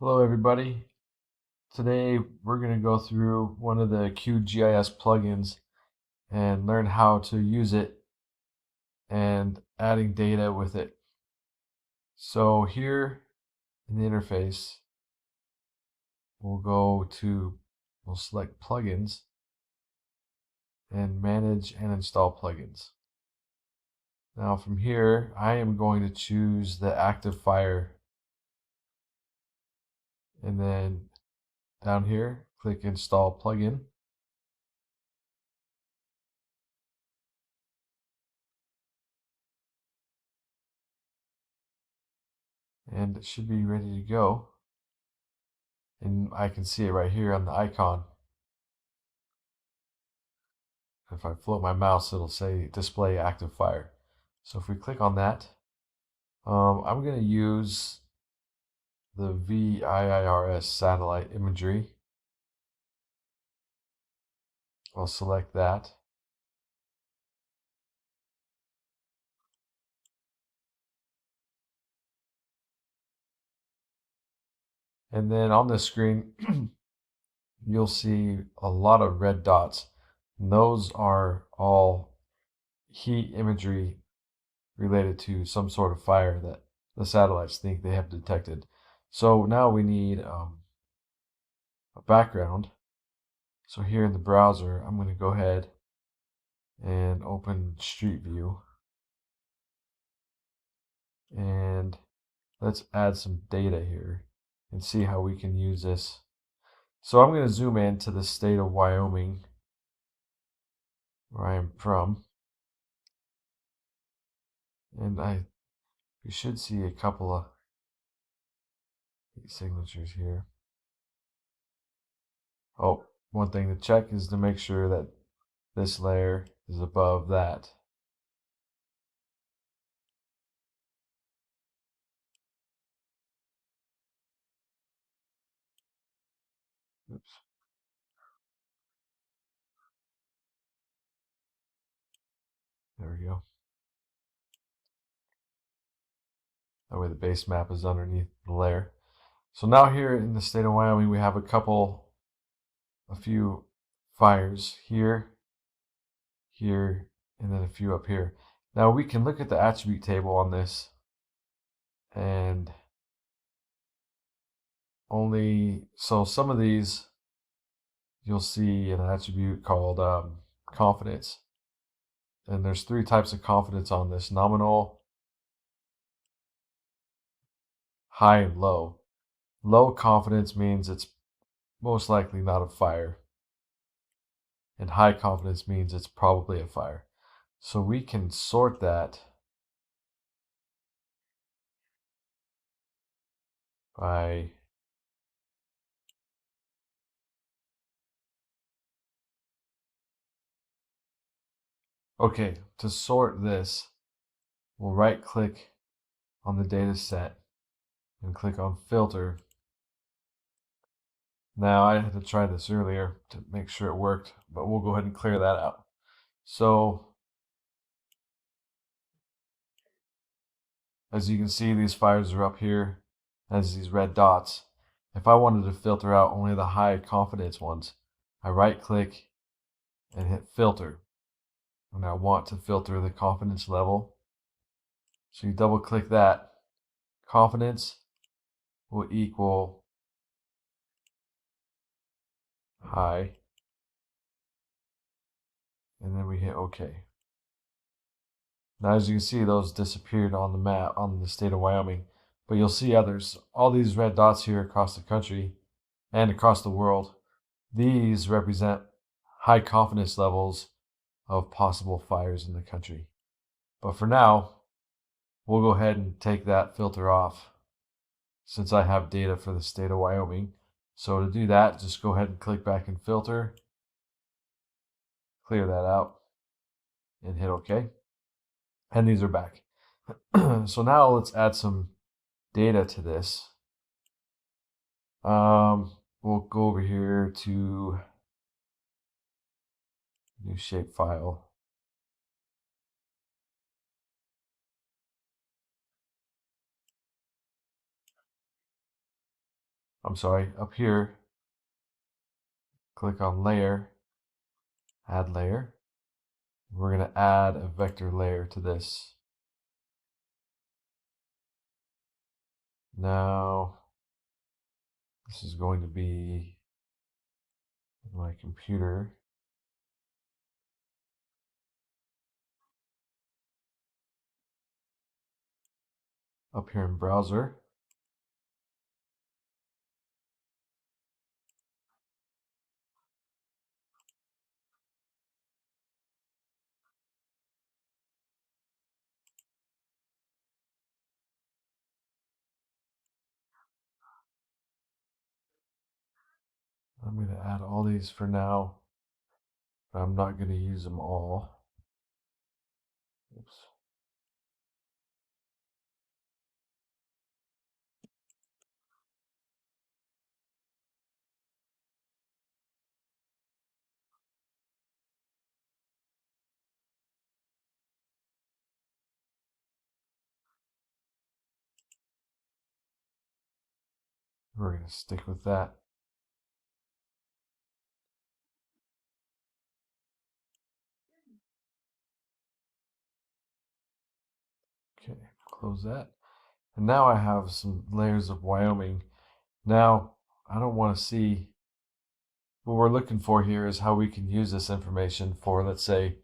Hello everybody. Today we're going to go through one of the QGIS plugins and learn how to use it and adding data with it. So here in the interface, we'll select plugins and manage and install plugins. Now from here, I am going to choose the active fire, and then down here, click install plugin. And it should be ready to go. And I can see it right here on the icon. If I float my mouse, it'll say display active fire. So if we click on that, I'm going to use the VIIRS satellite imagery. I'll select that. And then on the screen, you'll see a lot of red dots. And those are all heat imagery related to some sort of fire that the satellites think they have detected. So now we need a background. So here in the browser, I'm going to go ahead and open Street View. And let's add some data here and see how we can use this. So I'm going to zoom in to the state of Wyoming, where I am from. And we should see a couple of signatures here. Oh, one thing to check is to make sure that this layer is above that. Oops. There we go. That way the base map is underneath the layer. So now here in the state of Wyoming, we have a few fires here, here, and then a few up here. Now we can look at the attribute table on this, and so some of these you'll see an attribute called confidence. And there's three types of confidence on this: nominal, high, and low. Low confidence means it's most likely not a fire, and high confidence means it's probably a fire. So we can sort that by to sort this, we'll right click on the data set and click on filter. Now I had to try this earlier to make sure it worked, but we'll go ahead and clear that out. So as you can see, these fires are up here as these red dots. If I wanted to filter out only the high confidence ones, I right click and hit filter. And I want to filter the confidence level. So you double click that. Confidence will equal high. And then we hit OK. Now as you can see, those disappeared on the map on the state of Wyoming. But you'll see others. All these red dots here across the country and across the world, these represent high confidence levels of possible fires in the country. But for now, we'll go ahead and take that filter off since I have data for the state of Wyoming. So to do that, just go ahead and click back in filter, clear that out, and hit OK. And these are back. So now let's add some data to this. We'll go over here to new shapefile. I'm sorry, up here, click on layer, add layer. We're going to add a vector layer to this. Now, this is going to be my computer. Up here in browser. I'm going to add all these for now, but I'm not going to use them all. Oops. We're going to stick with that. Okay, close that. And now I have some layers of Wyoming. Now, I don't want to see, what we're looking for here is how we can use this information for, let's say,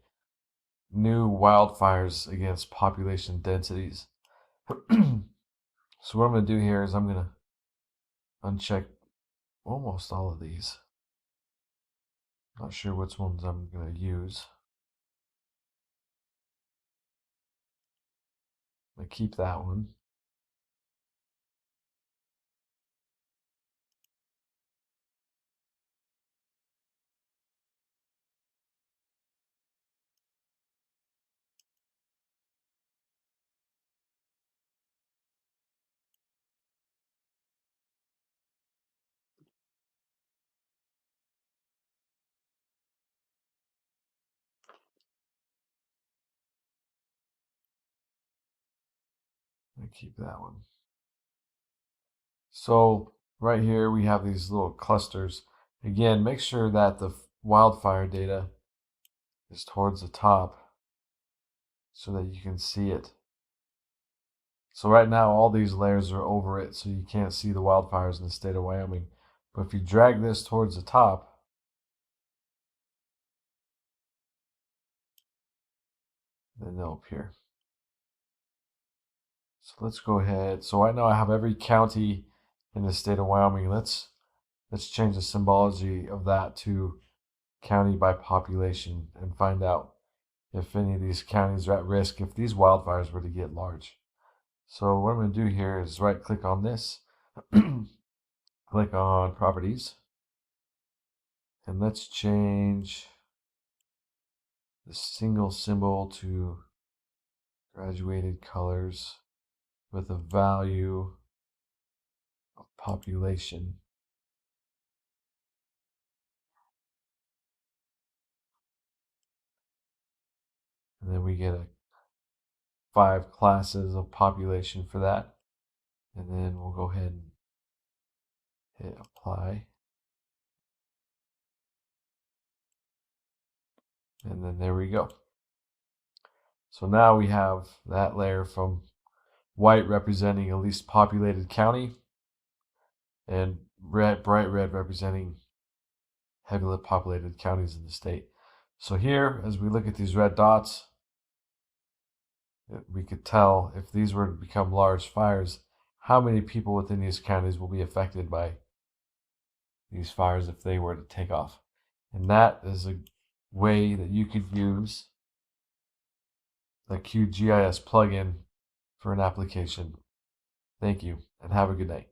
new wildfires against population densities. So what I'm going to do here is I'm going to uncheck almost all of these. Not sure which ones I'm going to use. I keep that one. I keep that one. So right here we have these little clusters. Again, make sure that the wildfire data is towards the top so that you can see it. So right now all these layers are over it, so you can't see the wildfires in the state of Wyoming. But if you drag this towards the top, then they'll appear. So let's go ahead. So right now I have every county in the state of Wyoming. Let's change the symbology of that to county by population and find out if any of these counties are at risk if these wildfires were to get large. So what I'm going to do here is right click on this, click on properties, and let's change the single symbol to graduated colors with a value of population. And then we get 5 classes of population for that. And then we'll go ahead and hit apply. And then there we go. So now we have that layer from white representing a least populated county and red, bright red representing heavily populated counties in the state. So here, as we look at these red dots, we could tell if these were to become large fires, how many people within these counties will be affected by these fires if they were to take off. And that is a way that you could use the QGIS plugin for an application. Thank you, and have a good night.